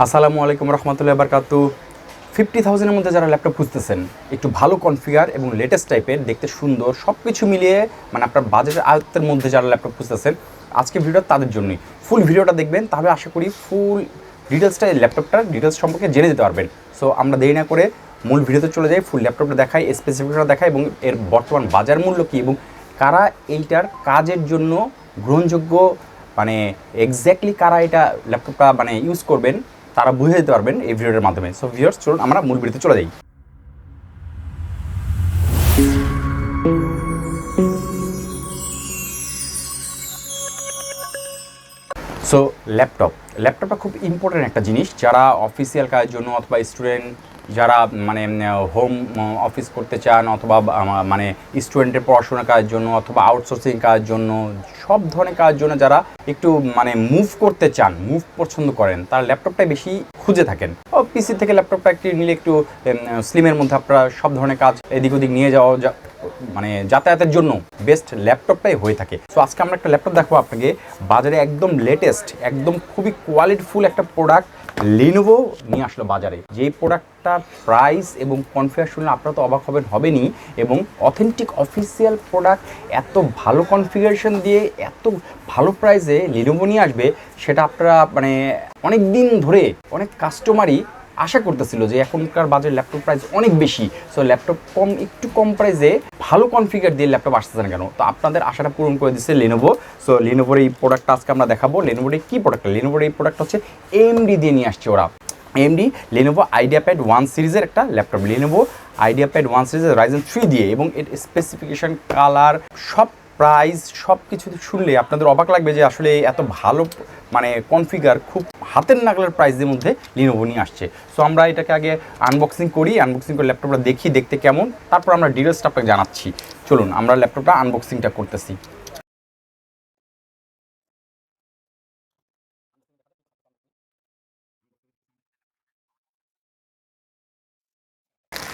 আসসালামু আলাইকুম রহমতুল্লাহি বারাকাতু। 50,000-এর মধ্যে যারা ল্যাপটপ খুঁজতেছেন, একটু ভালো কনফিগার এবং লেটেস্ট টাইপের, দেখতে সুন্দর, সব কিছু মিলিয়ে মানে আপনার বাজেটের আয়ত্তের মধ্যে যারা ল্যাপটপ খুঁজতেছেন, আজকে ভিডিওটা তাদের জন্যই। ফুল ভিডিওটা দেখবেন, তাহলে আশা করি ফুল ডিটেলসটা ল্যাপটপটার ডিটেলস সম্পর্কে জেনে যেতে পারবেন। সো আমরা দেরি না করে মূল ভিডিওতে চলে যাই, ফুল ল্যাপটপটা দেখাই, স্পেসিফিকেশনটা দেখাই এবং এর বর্তমান বাজার মূল্য কী এবং কারা এইটার কাজের জন্য গ্রহণযোগ্য, মানে এক্স্যাক্টলি কারা এটা ল্যাপটপটা মানে ইউজ করবেন তারা বুঝে যেতে পারবেন এই ভিডিওর মাধ্যমে। সো ভিউয়ার্স, চলুন আমরা মূল ভিডিওতে চলে যাই। সো ল্যাপটপটা খুব ইম্পর্টেন্ট একটা জিনিস, যারা অফিসিয়াল কাজের জন্য অথবা স্টুডেন্ট যারা মানে হোম অফিস করতে চান, অথবা মানে স্টুডেন্টের পড়াশোনার কাজের জন্য অথবা আউটসোর্সিং কাজের জন্য, সব ধরনের কাজের জন্য যারা একটু মানে মুভ করতে চান, মুভ পছন্দ করেন, তারা ল্যাপটপটাই বেশি খুঁজে থাকেন। পিসি থেকে ল্যাপটপটা একটু নিলে একটু স্লিমের মধ্যে আপনারা সব ধরনের কাজ এদিক ওদিক নিয়ে যাওয়া মানে যাতায়াতের জন্য বেস্ট ল্যাপটপটাই হয়ে থাকে। সো আজকে আমরা একটা ল্যাপটপ দেখাবো আপনাকে, বাজারে একদম লেটেস্ট, একদম খুবই কোয়ালিটিফুল একটা প্রোডাক্ট Lenovo নিয়ে আসলো বাজারে। যেই প্রোডাক্টটার প্রাইস এবং কনফিগার শুনলে আপনারা তো অবাক হবেনই, এবং অথেন্টিক অফিসিয়াল প্রোডাক্ট এত ভালো কনফিগারেশন দিয়ে এত ভালো প্রাইসে Lenovo নিয়ে আসবে, সেটা আপনারা মানে অনেক দিন ধরে অনেক কাস্টমারই আশা করতেছিল যে এখনকার বাজারে ল্যাপটপ প্রাইস অনেক বেশি। সো ল্যাপটপ একটু কম প্রাইসে ভালো কনফিগার দিয়ে ল্যাপটপ আসতেছে না কেন? তো আপনাদের আশাটা পূরণ করে দিচ্ছে Lenovo। সো Lenovoর এই প্রোডাক্টটা আজকে আমরা দেখাবো। Lenovoর এই কী প্রোডাক্ট? Lenovoর এই প্রোডাক্ট হচ্ছে AMD দিয়ে নিয়ে আসছে ওরা। AMD Lenovo IdeaPad 1 সিরিজের একটা ল্যাপটপ, Lenovo IdeaPad 1 সিরিজের Ryzen 3 দিয়ে, এবং এর স্পেসিফিকেশন, কালার, সব প্রাইস সব কিছু শুনলে আপনাদের অবাক লাগবে যে আসলে এত ভালো মানে কনফিগার খুব হাতের নাগালের প্রাইসের মধ্যে Lenovo নিয়ে আসছে। সো আমরা এটাকে আগে আনবক্সিং করি, আনবক্সিং করে ল্যাপটপটা দেখি দেখতে কেমন, তারপর আমরা ডিটেলসটা আপনাকে জানাচ্ছি। চলুন আমরা ল্যাপটপটা আনবক্সিংটা করতেছি।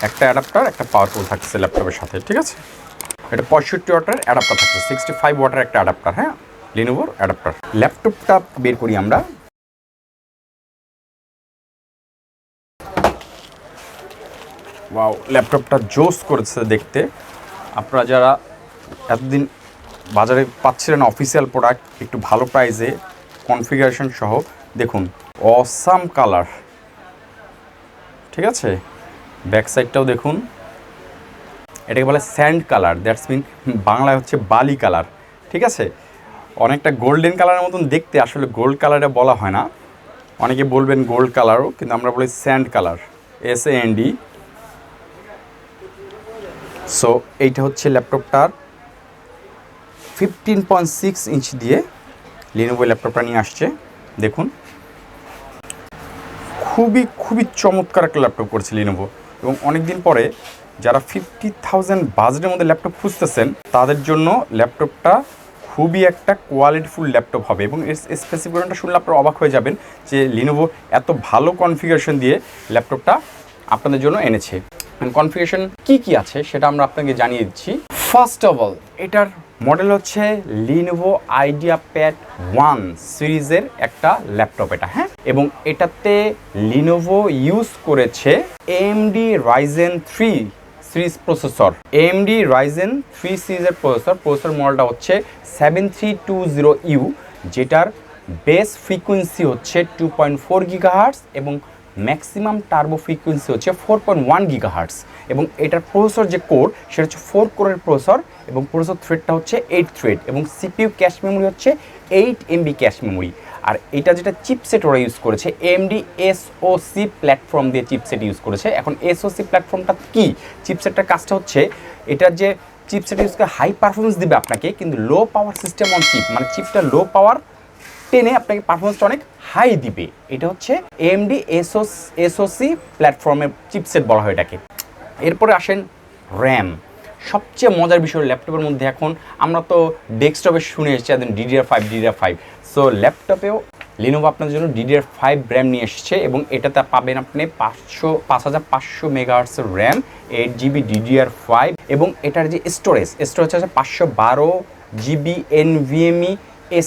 একটা অ্যাডাপ্টার, একটা পাওয়ার কেবল থাকছে ল্যাপটপের সাথে, ঠিক আছে? এটা 65 ওয়াটের অ্যাডাপ্টার থাকছে, 65 ওয়াটের একটা অ্যাডাপ্টার, হ্যাঁ, Lenovoর অ্যাডাপ্টার। ল্যাপটপটা বের করি আমরা। ওয়াও, ল্যাপটপটা জোস করেছে দেখতে। আপনারা যারা এতদিন বাজারে পাচ্ছিলেন অফিসিয়াল প্রোডাক্ট একটু ভালো প্রাইসে কনফিগারেশন সহ, দেখুন অসাম কালার, ঠিক আছে? ব্যাক সাইডটাও দেখুন, এটাকে বলে স্যান্ড কালার, দ্যাটস মিন বাংলায় হচ্ছে বালি কালার, ঠিক আছে? অনেকটা গোল্ডেন কালারের মতন দেখতে, আসলে গোল্ড কালারে বলা হয় না, অনেকে বলবেন গোল্ড কালারও, কিন্তু আমরা বলি স্যান্ড কালার, SAND। সো এইটা হচ্ছে ল্যাপটপটার 15.6 ইঞ্চ দিয়ে Lenovo ল্যাপটপটা নিয়ে আসছে। দেখুন খুবই চমৎকার একটা ল্যাপটপ করেছে Lenovo, এবং অনেক দিন পরে যারা 50,000 বাজেটের মধ্যে ল্যাপটপ খুঁজতেছেন তাদের জন্য ল্যাপটপটা খুবই একটা কোয়ালিটিফুল ল্যাপটপ হবে, এবং এর স্পেসিফিকেশনটা শুনলে আপনারা অবাক হয়ে যাবেন যে Lenovo এত ভালো কনফিগারেশন দিয়ে ল্যাপটপটা আপনাদের জন্য এনেছে। কনফিগারেশন কি আছে সেটা আমরা আপনাকে জানিয়ে দিচ্ছি। ফার্স্ট অফ অল, এটার মডেল হচ্ছে Lenovo IdeaPad 1 সিরিজের একটা ল্যাপটপ এটা, হ্যাঁ, এবং এটাতে Lenovo ইউজ করেছে AMD Ryzen 3 series processor. AMD Ryzen 3 সিরিজের প্রসেসর মডেলটা হচ্ছে 7320U, যেটার বেস ফ্রিকোয়েন্সি হচ্ছে 2.4 GHz এবং ম্যাক্সিমাম টার্বো ফ্রিকোয়েন্সি হচ্ছে 4.1 GHz, এবং এটার প্রসেসর যে কোর সেটা হচ্ছে 4 কোরের প্রসেসর, এবং প্রসেসর থ্রেডটা হচ্ছে 8 থ্রেড, এবং CPU ক্যাশ মেমোরি হচ্ছে 8 MB ক্যাশ মেমোরি। আর এটা যেটা চিপসেট ওরা ইউজ করেছে AMD SoC প্ল্যাটফর্ম দিয়ে চিপসেট ইউজ করেছে। এখন SoC প্ল্যাটফর্মটা কি? চিপসেটটার কাজটা হচ্ছে, এটার যে চিপসেট ইউজ করে হাই পারফরমেন্স দিবে আপনাকে, কিন্তু লো পাওয়ার সিস্টেম অন চিপ, মানে চিপটা লো পাওয়ার টেনে আপনাকে পারফরমেন্সটা অনেক হাই দিবে। এটা হচ্ছে AMD SoC প্ল্যাটফর্মের চিপসেট বলা হয় এটাকে। এরপরে আসেন র্যাম। সবচেয়ে মজার বিষয় ল্যাপটপের মধ্যে, এখন আমরা তো ডেস্কটপে শুনে এসেছি একদম DDR5। সো ল্যাপটপেও Lenovo আপনাদের জন্য DDR5 র্যাম নিয়ে এসেছে, এবং এটাতে পাবেন আপনি 5500 মেগাহার্টস র্যাম, 8GB DDR5, এবং এটার যে স্টোরেজ হচ্ছে 512GB NVMe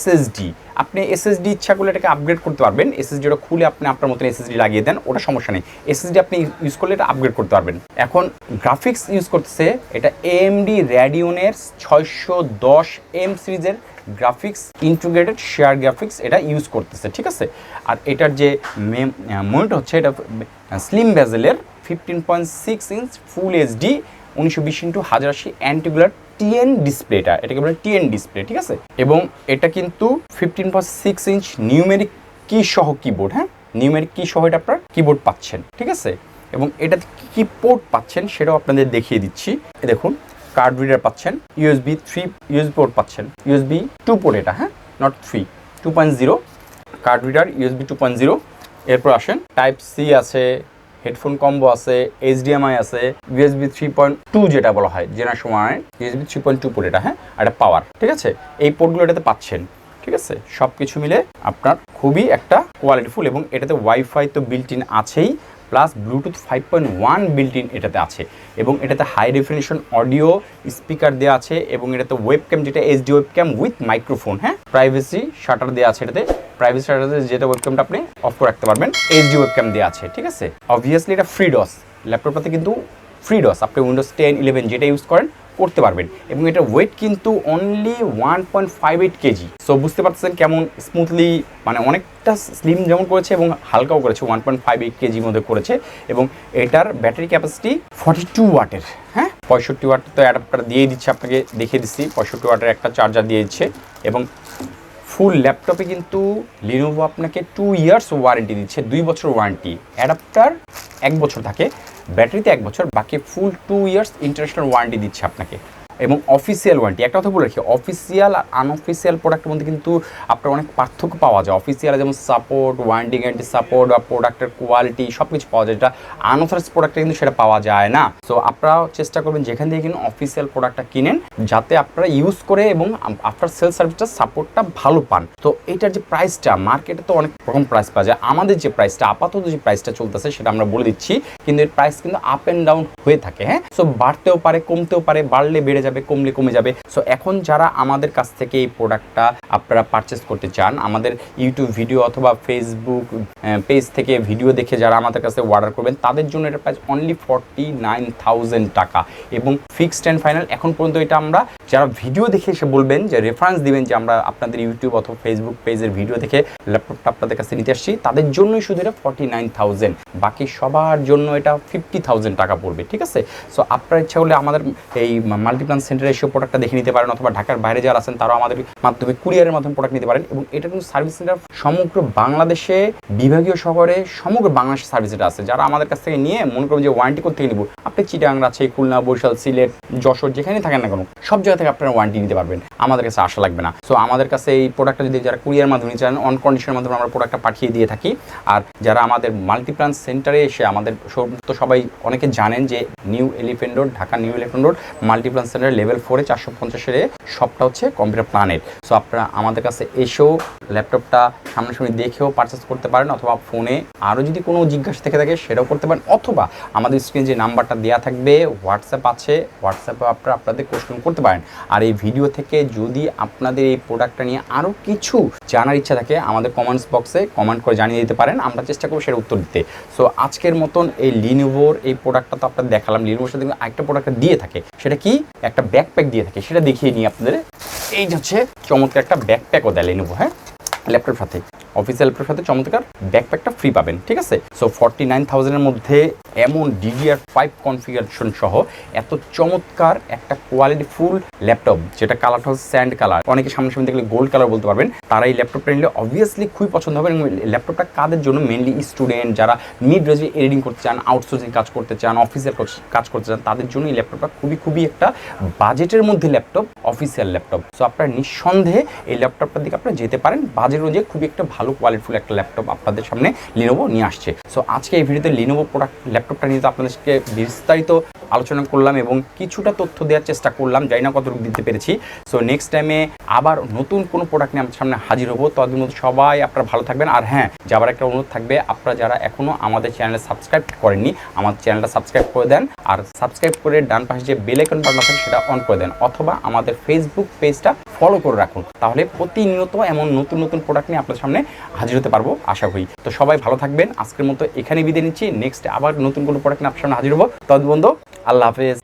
SSD। আপনি এসএসডি ইচ্ছা করলে এটাকে আপগ্রেড করতে পারবেন, এসএসডিটা খুলে আপনি আপনার মতন এসএসডি লাগিয়ে দেন, ওটা সমস্যা নেই। এসএসডি আপনি ইউজ করলে এটা আপগ্রেড করতে পারবেন। এখন গ্রাফিক্স ইউজ করতেছে এটা AMD Radeon-এর 610M সিরিজের গ্রাফিক্স ইন্টিগ্রেটেড শেয়ার গ্রাফিক্স এটা ইউজ করতেছে, ঠিক আছে। আর এটার যে মনিটর হচ্ছে এটা স্লিম বেজেলের 15.6 inch full HD 1920x1080 antiglare TN display, এটাকে বলে TN ডিসপ্লে, ঠিক আছে। এবং এটা কিন্তু 15.6 ইঞ্চ নিউমেরিক কি সহ কিবোর্ড, হ্যাঁ নিউমেরিক কি সহ এটা আপনার কিবোর্ড পাচ্ছেন, ঠিক আছে। এবং এটাতে কি পোর্ট পাচ্ছেন সেটাও আপনাদের দেখিয়ে দিচ্ছি। দেখুন কার্ড রিডার পাচ্ছেন, USB 3 USB পোর্ট পাচ্ছেন, USB 2 পোর্ট এটা, হ্যাঁ নট 3, 2.0 কার্ড রিডার USB 2.0। এরপর আসেন টাইপ সি আছে, হেডফোন কম্বো আছে, HDMI আছে, USB 3.2 যেটা বলা হয় জেনার সময় USB 3.2 পোর্ট এটা, হ্যাঁ আর এটা পাওয়ার, ঠিক আছে। এই পোর্টগুলো এটাতে পাচ্ছেন, ঠিক আছে। সব কিছু মিলে আপনার খুবই একটা কোয়ালিটিফুল, এবং এটাতে ওয়াইফাই তো বিল্ট ইন আছেই, প্লাস ব্লুটুথ 5.1 বিল্ট ইন এটাতে আছে, এবং এটাতে হাই ডেফিনিশন অডিও স্পিকার দেওয়া আছে, এবং এটাতে ওয়েবক্যাম যেটা HD ওয়েবক্যাম উইথ মাইক্রোফোন, হ্যাঁ প্রাইভেসি শাটার দেওয়া আছে এটাতে, প্রাইভেসি শাটার যেটা ওয়েবক্যামটা আপনি অফ করে রাখতে পারবেন, HD ওয়েবক্যাম দেওয়া আছে, ঠিক আছে। অবভিয়াসলি এটা ফ্রি ডস, ল্যাপটপটাতে কিন্তু ফ্রি ডস আপনি উইন্ডোজ 10 11 যেটা ইউজ করেন করতে পারবেন। এবং এটা ওয়েট কিন্তু অনলি 1.58 কেজি। সো বুঝতে পারছেন কেমন স্মুথলি, মানে অনেকটা স্লিম যেমন করেছে এবং হালকাও করেছে, 1.58 কেজির মধ্যে করেছে। এবং এটার ব্যাটারি ক্যাপাসিটি 42 ওয়াটের, হ্যাঁ 65 ওয়াট তো অ্যাডাপ্টার দিয়ে দিচ্ছে, আপনাকে দেখিয়ে দিচ্ছি 65 ওয়াটের একটা চার্জার দিয়ে দিচ্ছে। এবং ফুল ল্যাপটপে কিন্তু Lenovo আপনাকে 2 ইয়ার্স ওয়ারেন্টি দিচ্ছে, 2 বছর ওয়ারেন্টি, অ্যাডাপ্টার 1 বছর থাকে, ব্যাটারিতে 1 বছর, বাকি ফুল 2 ইয়ার্স ইন্টারন্যাশনাল ওয়ারেন্টি দিচ্ছে আপনাকে। এবং অফিসিয়াল ওয়ারেন্টি, একটা কথা বলে রাখি, অফিসিয়াল আর আনঅফিসিয়াল প্রোডাক্টের মধ্যে কিন্তু আপনার অনেক পার্থক্য পাওয়া যায়। অফিসিয়ালে যেমন সাপোর্ট, ওয়ারেন্টি গ্যারান্টি সাপোর্ট বা প্রোডাক্টের কোয়ালিটি সব কিছু পাওয়া যায়, যেটা আনঅথরাইজড প্রোডাক্টে কিন্তু সেটা পাওয়া যায় না। সো আপনারা চেষ্টা করবেন যেখান থেকে কিনুন অফিসিয়াল প্রোডাক্টটা কিনেন, যাতে আপনারা ইউজ করে এবং আফটার সেল সার্ভিসটা সাপোর্টটা ভালো পান। তো এটার যে প্রাইসটা, মার্কেটে তো অনেক রকম প্রাইস পাওয়া যায়, আমাদের যে প্রাইসটা আপাতত যে প্রাইসটা চলতেছে সেটা আমরা বলে দিচ্ছি, কিন্তু এর প্রাইস কিন্তু আপ অ্যান্ড ডাউন হয়ে থাকে, হ্যাঁ। সো বাড়তেও পারে কমতেও পারে, বাড়লে বেড়ে যাবে, কমলে কমে যাবে। সো এখন যারা আমাদের কাছ থেকে এই প্রোডাক্টটা আপনারা পারচেস করতে চান, আমাদের ইউটিউব ভিডিও অথবা ফেসবুক পেজ থেকে ভিডিও দেখে যারা আমাদের কাছে অর্ডার করবেন, তাদের জন্য এটা প্রাইস অনলি 49,000 টাকা, এবং ফিক্সড অ্যান্ড ফাইনাল। এখন পর্যন্ত এটা আমরা যারা ভিডিও দেখে এসে বলবেন, যে রেফারেন্স দিবেন যে আমরা আপনাদের ইউটিউব অথবা ফেসবুক পেজের ভিডিও দেখে ল্যাপটপটা আপনাদের কাছে নিতে আসছি, তাদের জন্যই শুধু এটা 49,000, বাকি সবার জন্য এটা 50,000 টাকা পড়বে, ঠিক আছে। সো আপনার ইচ্ছা হলে আমাদের এই মাল্টিপ্লান সেন্টারে এসে প্রোডাক্টটা দেখে নিতে পারেন, অথবা ঢাকার বাইরে যারা আছেন তারাও আমাদের মাধ্যমে কুরিয়ারের মাধ্যমে প্রোডাক্ট নিতে পারেন। এবং এটা কিন্তু সার্ভিস সেন্টার সমগ্র বাংলাদেশে, বিভাগীয় শহরে সমগ্র বাংলাদেশে সার্ভিস সেন্টার আছে। যারা আমাদের কাছ থেকে নিয়ে মনে করুন যে ওয়ারেন্টি করতে নিব, আপনি চিটাগাং, রাজশাহী, খুলনা, বরিশাল, সিলেট, যশোর যেখানেই থাকেন না কেন, সব জায়গা থেকে আপনারা ওয়ারেন্টি নিতে পারবেন, আমাদের কাছে আসা লাগবে না। সো আমাদের কাছে এই প্রোডাক্টটা যদি যারা কুরিয়ার মাধ্যমে নিতে চান, অন কন্ডিশনের মাধ্যমে আমরা প্রোডাক্টটা পাঠিয়ে দিয়ে থাকি। আর যারা আমাদের মাল্টিপ্লান সেন্টারে এসে, আমাদের তো সবাই অনেকে জানেন যে new elephant road, Dhaka new elephant road Multiplan centre level 4-এ 450-এর শপটা হচ্ছে কম্পিউটার প্ল্যানেট। সো আপনারা আমাদের কাছে এসেও ল্যাপটপটা সামনাসামনি দেখেও পারচেস করতে পারেন, অথবা ফোনে আরও যদি কোনো জিজ্ঞাসা থেকে থাকে সেটাও করতে পারেন, অথবা আমাদের স্ক্রিনে যে নাম্বারটা দেওয়া থাকবে, হোয়াটসঅ্যাপ আছে, হোয়াটসঅ্যাপে আপনারা আপনাদের কোশ্চেন করতে পারেন। আর এই ভিডিও থেকে যদি আপনাদের এই প্রোডাক্টটা নিয়ে আরও কিছু জানার ইচ্ছা থাকে, আমাদের কমেন্টস বক্সে কমেন্ট করে জানিয়ে দিতে পারেন, আমরা চেষ্টা করব সেটা উত্তর দিতে। সো আজকের মতন এই লিনোভোর এই প্রোডাক্টটা তো আপনাদের দেখালাম। লিনোভোর সাথে আরেকটা প্রোডাক্টটা দিয়ে থাকে, সেটা কি একটা ব্যাকপ্যাক দিয়ে থাকে, সেটা দেখিয়ে নিই আপনাদের। এই হচ্ছে চমৎকার একটা ব্যাকপ্যাকও দেয় Lenovo, হ্যাঁ ল্যাপটপের সাথে, অফিসিয়াল ল্যাপটপের সাথে চমৎকার ব্যাকপ্যাকটা ফ্রি পাবেন, ঠিক আছে। সো 49,000-এর মধ্যে এমন DDR5 কনফিগারেশন সহ এত চমৎকার একটা কোয়ালিটি ফুল ল্যাপটপ, যেটা কালারটা হচ্ছে স্যান্ড কালার, অনেকে সামনে দেখলে গোল্ড কালার বলতে পারবেন, তারা এই ল্যাপটপটা নিলে অবভিয়াসলি খুবই পছন্দ হবে। এবং ল্যাপটপটা কাদের জন্য, মেনলি স্টুডেন্ট যারা মিড রেঞ্জে এডিটিং করতে চান, আউটসোর্সিং কাজ করতে চান, অফিসিয়াল কাজ করতে চান, তাদের জন্য এই ল্যাপটপটা খুবই একটা বাজেটের মধ্যে ল্যাপটপ, অফিসিয়াল ল্যাপটপ। সো আপনারা নিঃসন্দেহে এই ল্যাপটপটার দিকে আপনারা যেতে পারেন, বাজেট অনুযায়ী খুবই একটা ভালো কোয়ালিটিফুল একটা ল্যাপটপ আপনাদের সামনে Lenovo নিয়ে আসছে। সো আজকে এই ভিডিওতে Lenovo ল্যাপটপটা নিয়ে আপনাদেরকে বিস্তারিত আলোচনা করলাম এবং কিছুটা তথ্য দেওয়ার চেষ্টা করলাম, জানি না কতটুকু দিতে পেরেছি। সো নেক্সট টাইমে আবার নতুন কোনো প্রোডাক্ট নিয়ে আমাদের সামনে হাজির হবো। ততদিন মধ্যে সবাই আপনারা ভালো থাকবেন। আর হ্যাঁ, যাবার একটা অনুরোধ থাকবে, আপনারা যারা এখনও আমাদের চ্যানেলে সাবস্ক্রাইব করেননি, আমাদের চ্যানেলটা সাবস্ক্রাইব করে দেন, আর সাবস্ক্রাইব করে ডান পাশে যে বেল আইকন বাটন আছে সেটা অন করে দেন, অথবা আমাদের ফেসবুক পেজটা ফলো করে রাখুন, তাহলে প্রতিনিয়ত এমন নতুন নতুন প্রোডাক্ট নিয়ে আপনার সামনে হাজির হতে পারবো আশা করি। তো সবাই ভালো থাকবেন, আজকের মতো এখানে বিদায় নিচ্ছি। নেক্সট আবার নতুন কোনো প্রোডাক্ট নিয়ে আপনার সামনে হাজির হবো। ততক্ষণ বন্ধু, আল্লাহ হাফেজ।